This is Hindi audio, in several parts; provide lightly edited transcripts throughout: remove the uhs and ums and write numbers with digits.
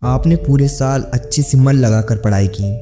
आपने पूरे साल अच्छे से मन लगाकर पढ़ाई की।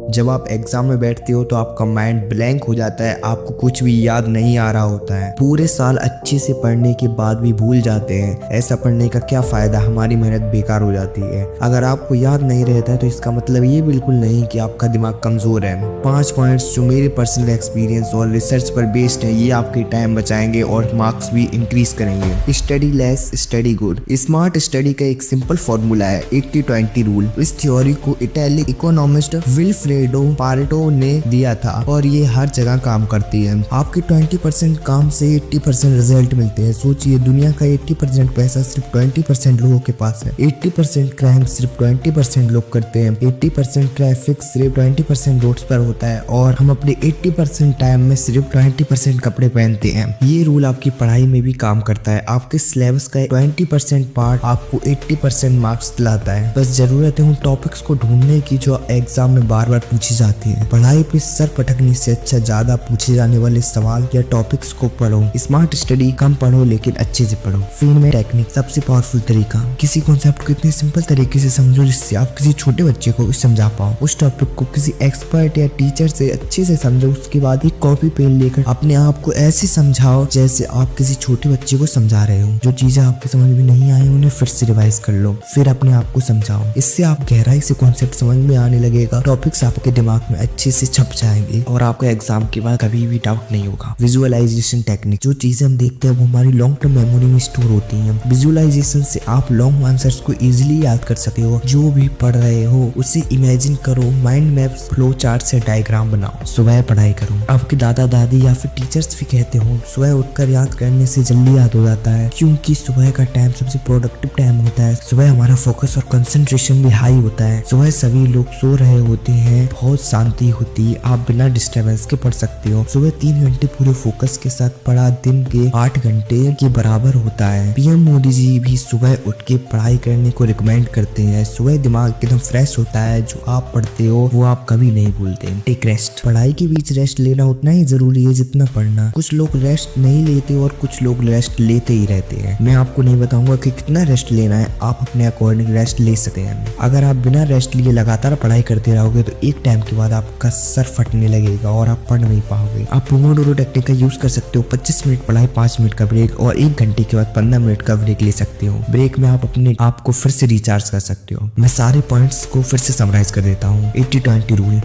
जब आप एग्जाम में बैठते हो तो आपका माइंड ब्लैंक हो जाता है, आपको कुछ भी याद नहीं आ रहा होता है। पूरे साल अच्छे से पढ़ने के बाद भी भूल जाते हैं। ऐसा पढ़ने का क्या फायदा, हमारी मेहनत बेकार हो जाती है। अगर आपको याद नहीं रहता है तो इसका मतलब ये बिल्कुल नहीं कि आपका दिमाग कमजोर है। 5 पॉइंट्स जो मेरे पर्सनल एक्सपीरियंस और रिसर्च पर बेस्ड है, ये आपके टाइम बचाएंगे और मार्क्स भी इंक्रीज करेंगे। Study less study good. Smart study का एक सिंपल फॉर्मूला है 80-20 रूल। इस थ्योरी को इटालिक इकोनॉमिस्ट विल्फ्रेडो पारेटो ने दिया था और ये हर जगह काम करती है। आपके 20% काम से 80% रिजल्ट मिलते हैं। सोचिए, दुनिया का 80% पैसा सिर्फ 20% लोगों के पास है। 80% क्राइम सिर्फ 20% लोग करते हैं। 80% ट्रैफिक सिर्फ 20% रोड्स पर होता है और हम अपने 80% टाइम में सिर्फ 20% कपड़े पहनते हैं। ये रूल आपकी पढ़ाई में भी काम करता है। आपके सिलेबस का 20% पार्ट आपको 80% मार्क्स दिलाता है। बस जरूरत है उन टॉपिक्स को ढूंढने की जो एग्जाम में बार बार पूछी जाती है। पढ़ाई पे सर पटकने से अच्छा ज्यादा पूछे जाने वाले सवाल या टॉपिक्स को पढ़ो। स्मार्ट स्टडी कम पढ़ो लेकिन अच्छे से पढ़ो। फिर में टेक्निक सबसे पावरफुल तरीका। किसी कॉन्सेप्ट को इतने सिंपल तरीके से समझो जिससे आप किसी छोटे बच्चे को समझा पाओ। उस टॉपिक को किसी एक्सपर्ट या टीचर से अच्छे से समझो। उसके बाद एक कॉपी पेन लेकर अपने आप को ऐसे समझाओ जैसे आप किसी छोटे बच्चे को समझा रहे हो। जो चीजें आपके समझ में नहीं आई उन्हें फिर से रिवाइज कर लो, फिर अपने आप को समझाओ। इससे आप गहराई से कॉन्सेप्ट समझ में आने लगेगा। टॉपिक्स आपके दिमाग में अच्छे से छप जाएंगे और आपको एग्जाम के बाद कभी भी डाउट नहीं होगा। Visualisation technique. जो चीजें हम देखते हैं वो हमारी लॉन्ग टर्म मेमोरी में स्टोर होती हैं। विजुअलाइजेशन से आप लॉन्ग आंसर्स को इजीली याद कर सकते हो। जो भी पढ़ रहे हो उसे इमेजिन करो, माइंड मैप, फ्लो चार्ट से डायग्राम बनाओ। सुबह पढ़ाई करो। आपके दादा दादी या फिर टीचर्स भी कहते हो सुबह उठकर याद करने से जल्दी याद हो जाता है, क्योंकि सुबह का टाइम सबसे प्रोडक्टिव टाइम होता है। सुबह हमारा फोकस और कंसंट्रेशन भी हाई होता है। सुबह सभी लोग सो रहे होते हैं, बहुत शांति होती है, आप बिना डिस्टरबेंस के पढ़ सकते हो। सुबह 3 घंटे पूरे फोकस के साथ पढ़ा दिन के 8 घंटे के बराबर होता है। पीएम मोदी जी भी सुबह उठ के पढ़ाई करने को रिकमेंड करते हैं। सुबह दिमाग एकदम फ्रेश होता है। जो आप पढ़ते हो वो आप कभी नहीं भूलते। Take rest. पढ़ाई के बीच रेस्ट लेना उतना ही जरूरी है जितना पढ़ना। कुछ लोग रेस्ट नहीं लेते और कुछ लोग रेस्ट लेते ही रहते हैं। मैं आपको नहीं बताऊंगा कि कितना रेस्ट लेना है, आप अपने अकॉर्डिंग रेस्ट ले सकते हैं। अगर आप बिना रेस्ट लिए लगातार पढ़ाई करते रहोगे तो एक टाइम के बाद आपका सर फटने लगेगा और आप पढ़ नहीं पाओगे। आप पोमोडोरो टेक्निक का यूज कर सकते हो। 25 मिनट पढ़ाई, 5 मिनट का ब्रेक और 1 घंटे के बाद 15 मिनट का ब्रेक ले सकते हो। ब्रेक में आप अपने आप को फिर से रिचार्ज कर सकते हो। मैं सारे पॉइंट्स को फिर से समराइज कर देता हूँ। 80-20 रूल,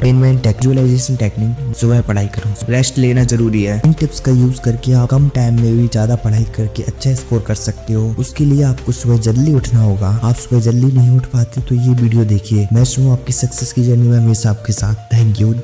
विजुअलाइजेशन टेक्निक, सुबह पढ़ाई करो, रेस्ट लेना जरूरी है। इन टिप्स का यूज करके आप कम टाइम में भी ज्यादा पढ़ाई करके अच्छा स्कोर कर सकते हो। उसके लिए आपको सुबह जल्दी उठना होगा। आप सुबह जल्दी नहीं उठ पाते तो ये वीडियो देखिए। मैं हूँ आपकी सक्सेस की जर्नी में हमेशा आपके साथ। Thank you.